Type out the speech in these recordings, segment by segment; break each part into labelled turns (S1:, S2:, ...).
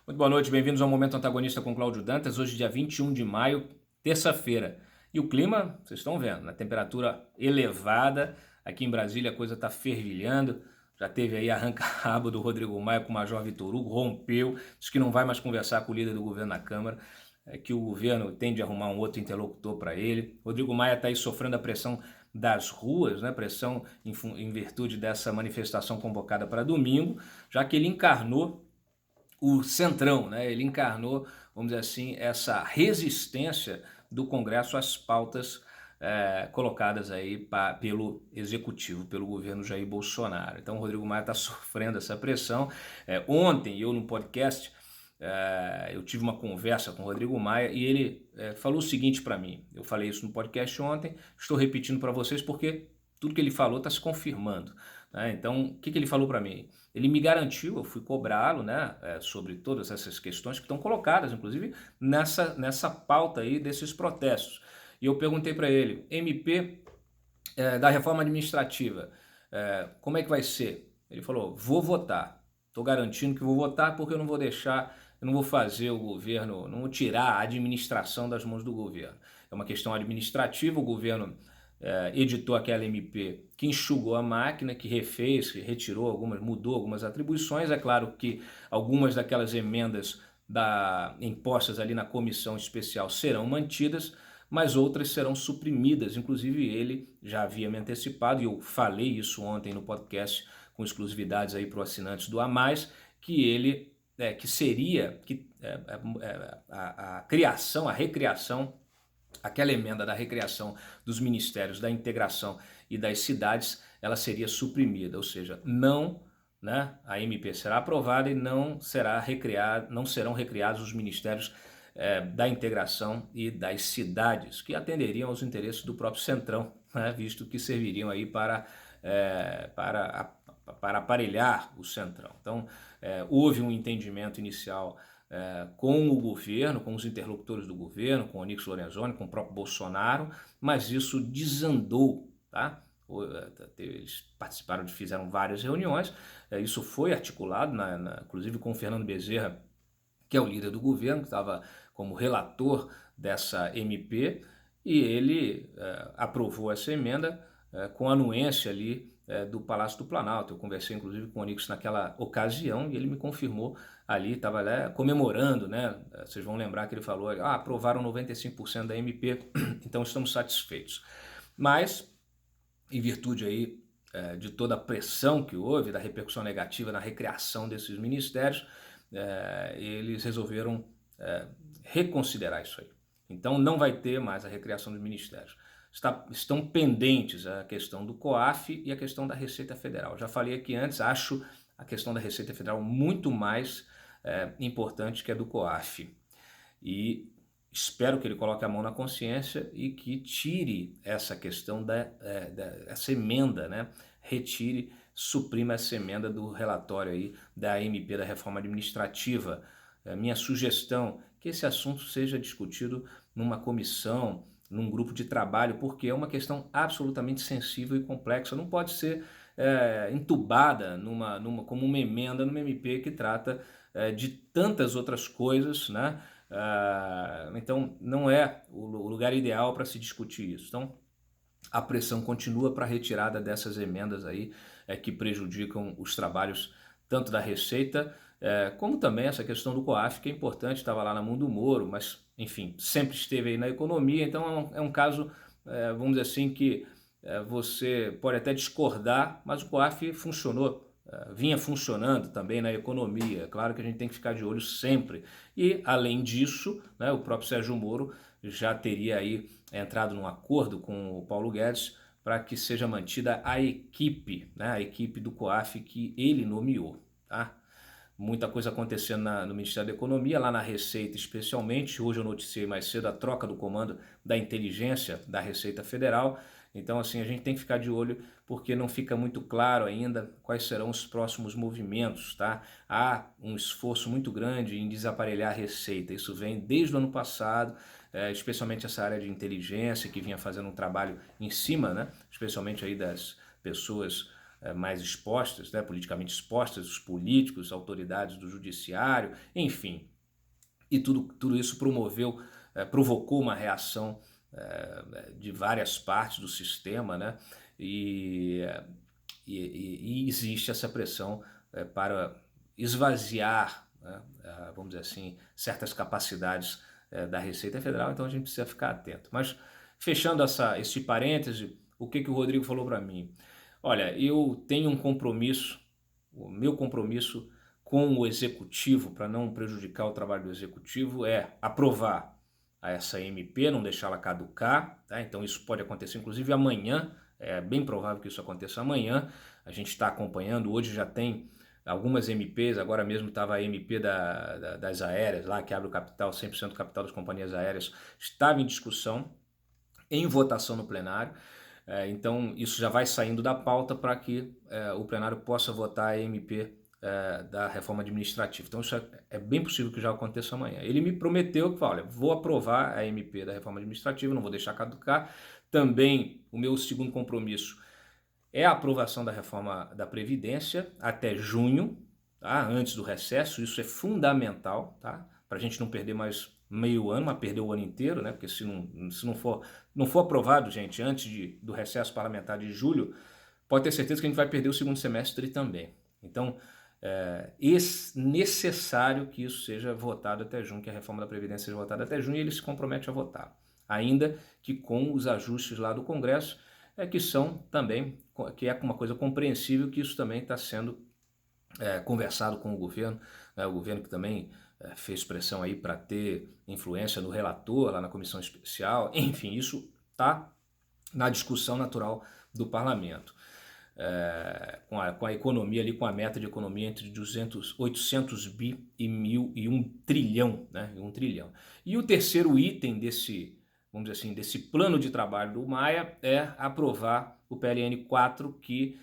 S1: Muito boa noite, bem-vindos ao Momento Antagonista com Cláudio Dantas, hoje dia 21 de maio, terça-feira. E o clima, vocês estão vendo, na temperatura elevada, aqui em Brasília a coisa está fervilhando, já teve aí arranca-rabo do Rodrigo Maia com o Major Vitor Hugo, rompeu, disse que não vai mais conversar com o líder do governo na Câmara, que o governo tem de arrumar um outro interlocutor para ele. Rodrigo Maia está aí sofrendo a pressão das ruas, né, pressão em virtude dessa manifestação convocada para domingo, já que ele encarnou o Centrão, né? Ele encarnou, vamos dizer assim, essa resistência do Congresso às pautas colocadas aí pelo Executivo, pelo governo Jair Bolsonaro. Então o Rodrigo Maia está sofrendo essa pressão. Ontem, eu no podcast, eu tive uma conversa com o Rodrigo Maia e ele falou o seguinte para mim. Eu falei isso no podcast ontem, estou repetindo para vocês porque tudo que ele falou está se confirmando. Né? Então, o que ele falou para mim? Ele me garantiu, eu fui cobrá-lo, né, sobre todas essas questões que estão colocadas, inclusive, nessa pauta aí desses protestos. E eu perguntei para ele, MP da reforma administrativa, como é que vai ser? Ele falou, vou votar. Estou garantindo que vou votar porque eu não vou deixar, eu não vou fazer o governo, não vou tirar a administração das mãos do governo. É uma questão administrativa, o governo editou aquela MP que enxugou a máquina, que refez, que retirou algumas, mudou algumas atribuições. É claro que algumas daquelas emendas impostas ali na comissão especial serão mantidas, mas outras serão suprimidas. Inclusive ele já havia me antecipado, e eu falei isso ontem no podcast com exclusividades aí para os assinantes do A Mais, que ele que seria a criação, a recriação, aquela emenda da recriação dos ministérios da integração e das cidades, ela seria suprimida, ou seja, não, né, a MP será aprovada e não serão recriados os ministérios da integração e das cidades, que atenderiam aos interesses do próprio Centrão, né, visto que serviriam aí para aparelhar o Centrão. Então, houve um entendimento inicial com o governo, com os interlocutores do governo, com o Onyx Lorenzoni, com o próprio Bolsonaro, mas isso desandou, tá? Eles participaram, fizeram várias reuniões, isso foi articulado, inclusive com o Fernando Bezerra, que é o líder do governo, que estava como relator dessa MP, e ele aprovou essa emenda com a anuência ali do Palácio do Planalto. Eu conversei inclusive com o Onyx naquela ocasião e ele me confirmou ali, estava lá comemorando, né? Vocês vão lembrar que ele falou, aprovaram 95% da MP, então estamos satisfeitos. Mas, em virtude aí de toda a pressão que houve, da repercussão negativa na recriação desses ministérios, eles resolveram reconsiderar isso aí. Então não vai ter mais a recriação dos ministérios. Estão pendentes a questão do COAF e a questão da Receita Federal. Já falei aqui antes, acho a questão da Receita Federal muito mais importante que a do COAF. E espero que ele coloque a mão na consciência e que tire essa questão essa emenda, né? Retire, suprima essa emenda do relatório aí da MP da Reforma Administrativa. Minha sugestão é que esse assunto seja discutido numa comissão, num grupo de trabalho, porque é uma questão absolutamente sensível e complexa. Não pode ser entubada como uma emenda numa MP que trata de tantas outras coisas, né? Então não é o lugar ideal para se discutir isso. Então a pressão continua para a retirada dessas emendas aí que prejudicam os trabalhos tanto da Receita como também essa questão do COAF, que é importante, estava lá na mão do Moro, mas enfim, sempre esteve aí na economia. Então é um caso, vamos dizer assim, que você pode até discordar, mas o COAF funcionou, vinha funcionando também na economia. Claro que a gente tem que ficar de olho sempre. E, além disso, né, o próprio Sérgio Moro já teria aí entrado num acordo com o Paulo Guedes para que seja mantida a equipe, né, a equipe do COAF que ele nomeou. Tá? Muita coisa acontecendo no Ministério da Economia, lá na Receita especialmente. Hoje eu noticiei mais cedo a troca do comando da inteligência da Receita Federal. Então, assim, a gente tem que ficar de olho porque não fica muito claro ainda quais serão os próximos movimentos, tá? Há um esforço muito grande em desaparelhar a Receita. Isso vem desde o ano passado, especialmente essa área de inteligência que vinha fazendo um trabalho em cima, né? Especialmente aí das pessoas mais expostas, né, politicamente expostas, os políticos, autoridades do judiciário, enfim. E tudo isso provocou uma reação de várias partes do sistema, né? E existe essa pressão para esvaziar, né, vamos dizer assim, certas capacidades da Receita Federal, então a gente precisa ficar atento. Mas fechando esse parêntese, o que o Rodrigo falou para mim? Olha, eu tenho um compromisso, o meu compromisso com o Executivo, para não prejudicar o trabalho do Executivo, é aprovar essa MP, não deixá-la caducar, tá? Então isso pode acontecer inclusive amanhã, é bem provável que isso aconteça amanhã, a gente está acompanhando, hoje já tem algumas MPs, agora mesmo estava a MP das aéreas, lá que abre o capital, 100% do capital das companhias aéreas, estava em discussão, em votação no plenário. Então isso já vai saindo da pauta para que o plenário possa votar a MP da reforma administrativa. Então isso é bem possível que já aconteça amanhã. Ele me prometeu que, olha, vou aprovar a MP da reforma administrativa, não vou deixar caducar. Também o meu segundo compromisso é a aprovação da reforma da Previdência até junho, tá? Antes do recesso. Isso é fundamental, tá? Para a gente não perder mais meio ano, mas perder o ano inteiro, né? Porque se não for aprovado, gente, antes do recesso parlamentar de julho, pode ter certeza que a gente vai perder o segundo semestre também. Então, é necessário que isso seja votado até junho, que a reforma da Previdência seja votada até junho, e ele se compromete a votar. Ainda que com os ajustes lá do Congresso, que são também, que é uma coisa compreensível, que isso também está sendo conversado com o governo que também fez pressão aí para ter influência no relator, lá na comissão especial, enfim, isso está na discussão natural do parlamento. Com a economia ali, com a meta de economia entre 800 bi e 1 trilhão, né? 1 trilhão. E o terceiro item vamos dizer assim, desse plano de trabalho do Maia é aprovar o PLN 4, que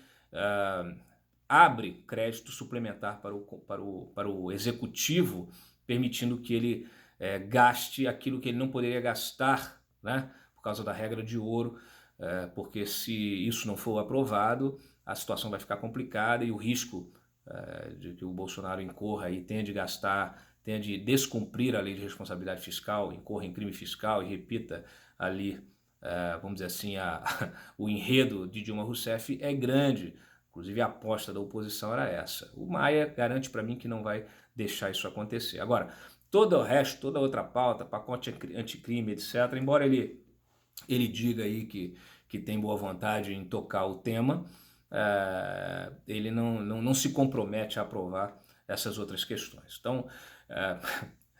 S1: abre crédito suplementar para o executivo, permitindo que ele gaste aquilo que ele não poderia gastar, né? Por causa da regra de ouro, porque se isso não for aprovado, a situação vai ficar complicada e o risco de que o Bolsonaro incorra e tenha de descumprir a lei de responsabilidade fiscal, incorra em crime fiscal e repita ali, vamos dizer assim, o enredo de Dilma Rousseff é grande. Inclusive a aposta da oposição era essa. O Maia garante para mim que não vai deixar isso acontecer. Agora, todo o resto, toda a outra pauta, pacote anticrime, etc., embora ele diga aí que tem boa vontade em tocar o tema, ele não se compromete a aprovar essas outras questões. Então,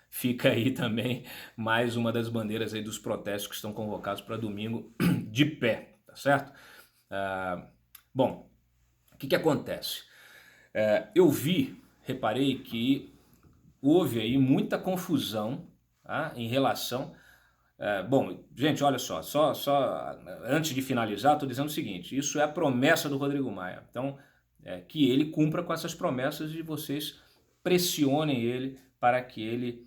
S1: fica aí também mais uma das bandeiras aí dos protestos que estão convocados para domingo de pé, tá certo? Bom, o que acontece? Eu reparei que houve aí muita confusão, tá, em relação... bom, gente, olha só antes de finalizar, estou dizendo o seguinte, isso é a promessa do Rodrigo Maia. Então, que ele cumpra com essas promessas e vocês pressionem ele para que ele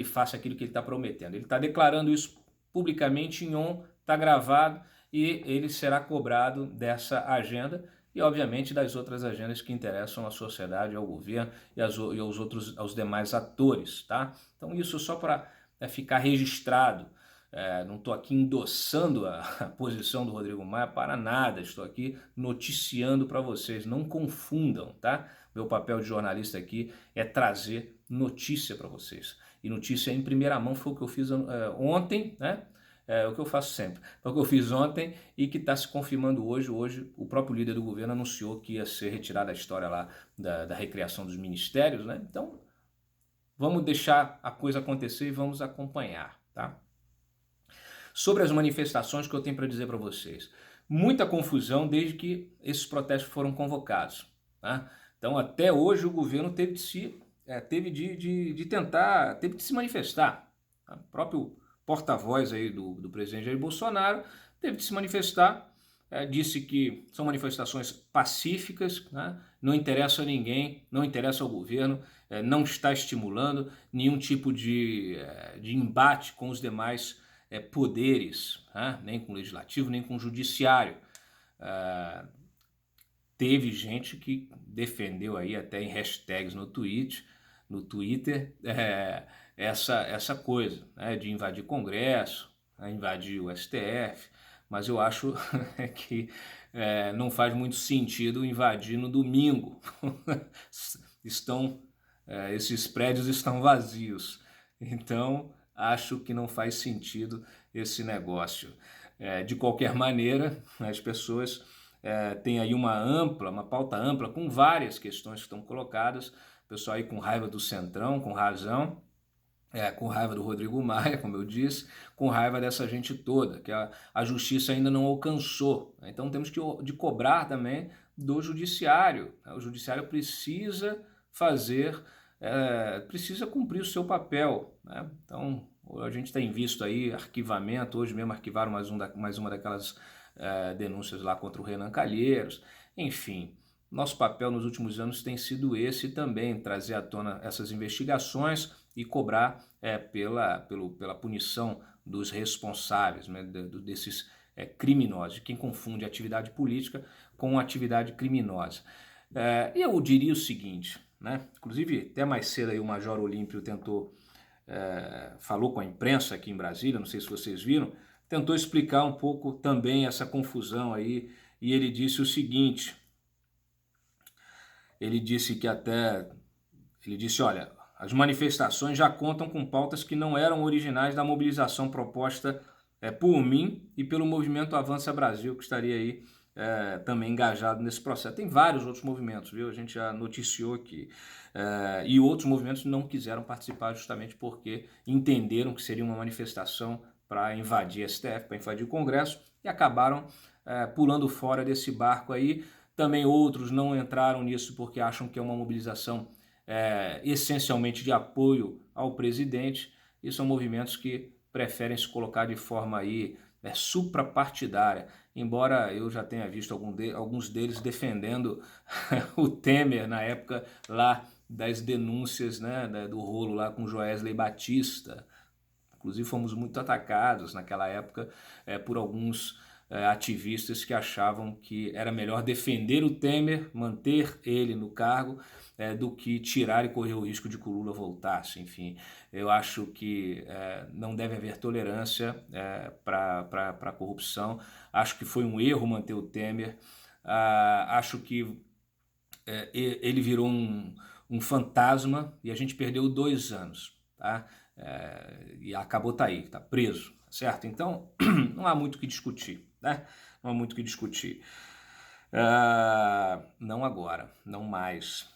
S1: faça aquilo que ele está prometendo. Ele está declarando isso publicamente em ON, está gravado e ele será cobrado dessa agenda e, obviamente, das outras agendas que interessam à sociedade, ao governo e aos demais atores, tá? Então, isso só para ficar registrado. Não estou aqui endossando a posição do Rodrigo Maia para nada, estou aqui noticiando para vocês, não confundam, tá? Meu papel de jornalista aqui é trazer notícia para vocês, e notícia em primeira mão foi o que eu fiz ontem, né? O que eu faço sempre, foi o que eu fiz ontem e que está se confirmando hoje. Hoje o próprio líder do governo anunciou que ia ser retirada a história lá da recriação dos ministérios, né? Então vamos deixar a coisa acontecer e vamos acompanhar, tá? Sobre as manifestações que eu tenho para dizer para vocês. Muita confusão desde que esses protestos foram convocados, tá? Então até hoje o governo teve de se manifestar. Tá? O próprio porta-voz aí do presidente Jair Bolsonaro teve de se manifestar, disse que são manifestações pacíficas, né? Não interessa a ninguém, não interessa ao governo, não está estimulando nenhum tipo de embate com os demais poderes, né? Nem com o legislativo, nem com o judiciário. teve gente que defendeu aí até em hashtags no Twitter, essa coisa, né, de invadir Congresso, né, invadir o STF, mas eu acho que não faz muito sentido invadir no domingo. Esses prédios estão vazios, então acho que não faz sentido esse negócio. De qualquer maneira, as pessoas têm aí uma pauta ampla com várias questões que estão colocadas. O pessoal aí com raiva do Centrão, com razão, com raiva do Rodrigo Maia, como eu disse, com raiva dessa gente toda, que a justiça ainda não alcançou. Então temos de cobrar também do judiciário. O judiciário precisa precisa cumprir o seu papel, né? Então a gente tem visto aí arquivamento, hoje mesmo arquivaram mais uma daquelas denúncias lá contra o Renan Calheiros. Enfim, nosso papel nos últimos anos tem sido esse também, trazer à tona essas investigações e cobrar pela punição dos responsáveis, né, desses criminosos, de quem confunde atividade política com atividade criminosa. Eu diria o seguinte, né, inclusive até mais cedo aí o Major Olímpio falou com a imprensa aqui em Brasília, não sei se vocês viram, tentou explicar um pouco também essa confusão aí, e ele disse o seguinte, ele disse, olha, as manifestações já contam com pautas que não eram originais da mobilização proposta por mim e pelo movimento Avança Brasil, que estaria aí também engajado nesse processo. Tem vários outros movimentos, viu? A gente já noticiou aqui. E outros movimentos não quiseram participar justamente porque entenderam que seria uma manifestação para invadir STF, para invadir o Congresso, e acabaram pulando fora desse barco aí. Também outros não entraram nisso porque acham que é uma mobilização essencialmente de apoio ao presidente, e são movimentos que preferem se colocar de forma aí suprapartidária, embora eu já tenha visto alguns deles defendendo o Temer na época lá das denúncias, né, do rolo lá com Joesley Batista. Inclusive fomos muito atacados naquela época por alguns ativistas que achavam que era melhor defender o Temer, manter ele no cargo, do que tirar e correr o risco de que o Lula voltasse. Enfim, eu acho que não deve haver tolerância para a corrupção. Acho que foi um erro manter o Temer. Acho que ele virou um fantasma e a gente perdeu 2 anos, tá? E acabou, tá aí, tá preso, certo? Então não há muito o que discutir, né? Não há muito o que discutir. Não agora, não mais.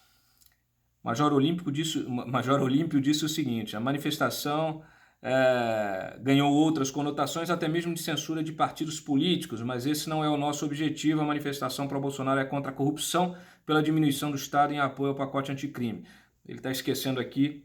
S1: Major Olímpio disse o seguinte: a manifestação ganhou outras conotações, até mesmo de censura de partidos políticos, mas esse não é o nosso objetivo. A manifestação para Bolsonaro é contra a corrupção, pela diminuição do Estado em apoio ao pacote anticrime. Ele está esquecendo aqui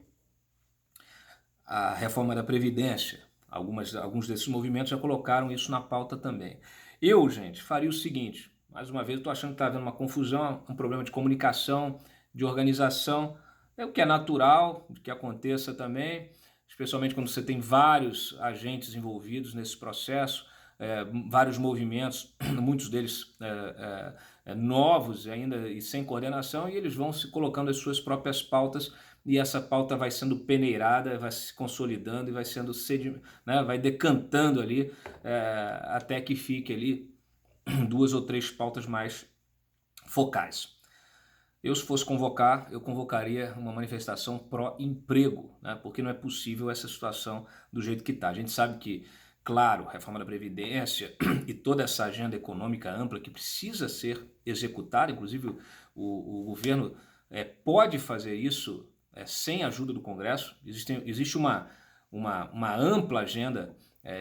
S1: a reforma da Previdência. Alguns desses movimentos já colocaram isso na pauta também. Eu, gente, faria o seguinte, mais uma vez, estou achando que está havendo uma confusão, um problema de comunicação, de organização, o que é natural de que aconteça também, especialmente quando você tem vários agentes envolvidos nesse processo, vários movimentos, muitos deles novos ainda e sem coordenação, e eles vão se colocando as suas próprias pautas, e essa pauta vai sendo peneirada, vai se consolidando e vai sendo vai decantando ali até que fique ali 2 ou 3 pautas mais focais. Eu, se fosse convocar, eu convocaria uma manifestação pró-emprego, né? Porque não é possível essa situação do jeito que está. A gente sabe que, claro, reforma da Previdência e toda essa agenda econômica ampla que precisa ser executada, inclusive o governo pode fazer isso sem a ajuda do Congresso. Existe uma ampla agenda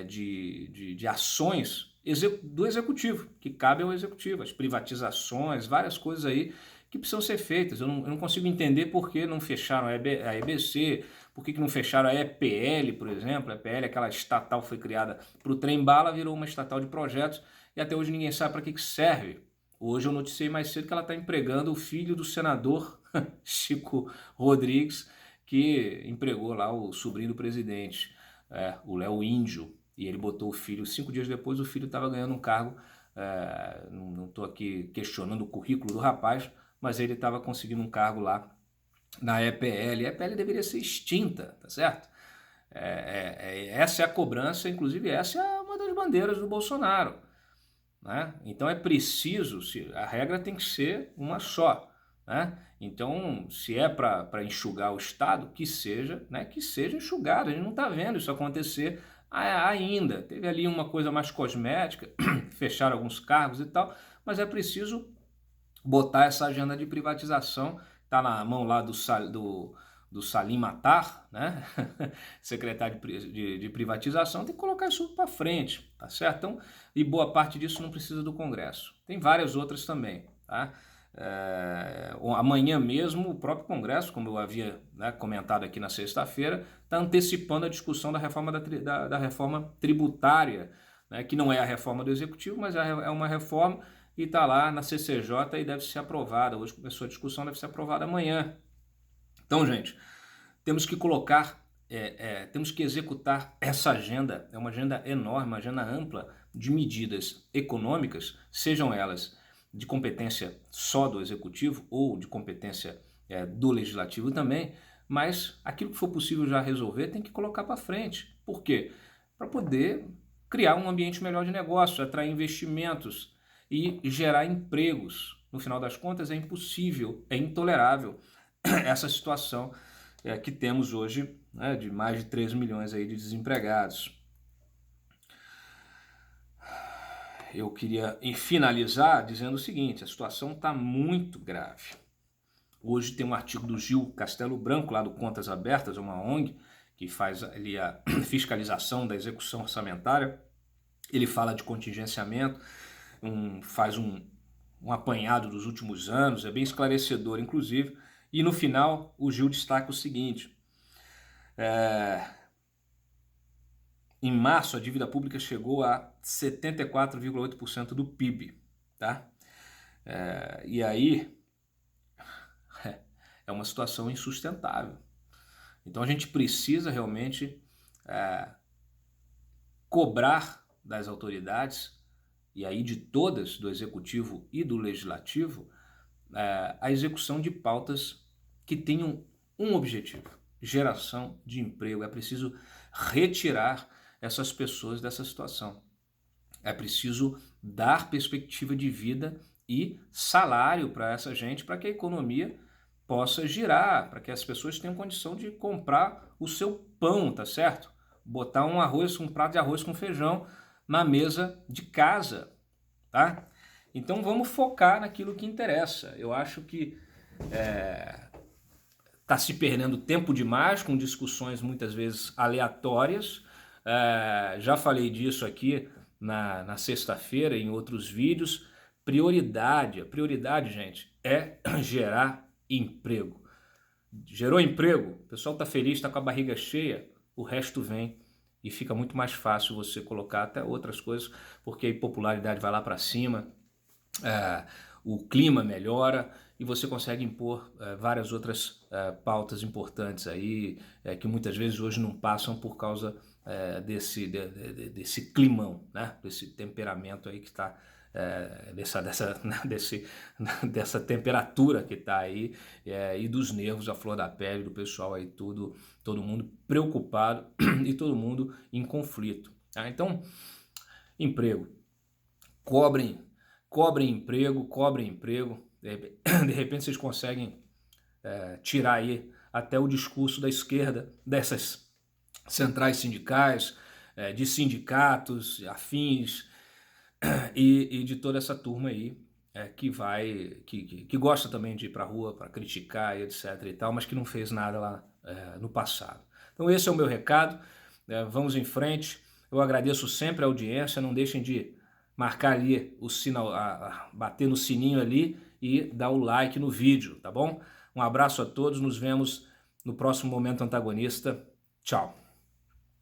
S1: de ações do Executivo, que cabe ao Executivo, as privatizações, várias coisas aí que precisam ser feitas. Eu não consigo entender por que não fecharam a EBC, por que não fecharam a EPL, por exemplo. A EPL, aquela estatal foi criada para o trem-bala, virou uma estatal de projetos e até hoje ninguém sabe para que serve. Hoje eu noticiei mais cedo que ela está empregando o filho do senador Chico Rodrigues, que empregou lá o sobrinho do presidente, o Léo Índio, e ele botou o filho, 5 dias depois o filho estava ganhando um cargo não estou aqui questionando o currículo do rapaz, mas ele estava conseguindo um cargo lá na EPL. A EPL deveria ser extinta, tá certo? Essa é a cobrança, inclusive essa é uma das bandeiras do Bolsonaro, né? Então é preciso, a regra tem que ser uma só, né? Então, se é para enxugar o Estado, né, que seja enxugado. A gente não está vendo isso acontecer ainda. Teve ali uma coisa mais cosmética, fecharam alguns cargos e tal, mas é preciso botar essa agenda de privatização. Está na mão lá do Salim Matar, né? Secretário de privatização, tem que colocar isso para frente, tá certo? Então, e boa parte disso não precisa do Congresso. Tem várias outras também, tá? Amanhã mesmo o próprio Congresso, como eu havia, né, comentado aqui na sexta-feira, está antecipando a discussão da reforma, da reforma tributária, né, que não é a reforma do Executivo, mas é uma reforma e está lá na CCJ e deve ser aprovada. Hoje começou a discussão, deve ser aprovada amanhã. Então, gente, temos que colocar, temos que executar essa agenda. É uma agenda enorme, uma agenda ampla de medidas econômicas, sejam elas de competência só do Executivo ou de competência do Legislativo também, mas aquilo que for possível já resolver tem que colocar para frente. Por quê? Para poder criar um ambiente melhor de negócio, atrair investimentos e gerar empregos. No final das contas, é impossível, é intolerável essa situação que temos hoje, né, de mais de 3 milhões aí de desempregados. Eu queria finalizar dizendo o seguinte: a situação está muito grave. Hoje tem um artigo do Gil Castelo Branco, lá do Contas Abertas, uma ONG, que faz ali a fiscalização da execução orçamentária. Ele fala de contingenciamento, faz um apanhado dos últimos anos, é bem esclarecedor, inclusive. E no final, o Gil destaca o seguinte: em março, a dívida pública chegou a 74,8% do PIB, tá? E aí é uma situação insustentável. Então a gente precisa realmente cobrar das autoridades, e aí de todas, do Executivo e do Legislativo, a execução de pautas que tenham um objetivo: geração de emprego. É preciso retirar essas pessoas dessa situação. É preciso dar perspectiva de vida e salário para essa gente, para que a economia possa girar, para que as pessoas tenham condição de comprar o seu pão, tá certo? Botar um prato de arroz com feijão na mesa de casa, tá? Então vamos focar naquilo que interessa. Eu acho que está se perdendo tempo demais com discussões muitas vezes aleatórias. Já falei disso aqui na sexta-feira em outros vídeos. A prioridade, gente, é gerar emprego. Gerou emprego, o pessoal está feliz, está com a barriga cheia, o resto vem e fica muito mais fácil você colocar até outras coisas, porque a popularidade vai lá para cima, o clima melhora e você consegue impor várias outras pautas importantes aí, que muitas vezes hoje não passam por causa desse climão, né? Desse temperamento aí que está, dessa temperatura que está aí, e dos nervos à flor da pele do pessoal aí, todo mundo preocupado e todo mundo em conflito. Tá? Então, emprego, cobrem emprego, de repente vocês conseguem tirar aí até o discurso da esquerda, dessas centrais sindicais, de sindicatos afins e de toda essa turma aí que gosta também de ir para a rua para criticar e etc e tal, mas que não fez nada lá no passado. Então esse é o meu recado, vamos em frente. Eu agradeço sempre a audiência, não deixem de marcar ali o sinal, bater no sininho ali e dar o like no vídeo, tá bom? Um abraço a todos, nos vemos no próximo Momento Antagonista. Tchau!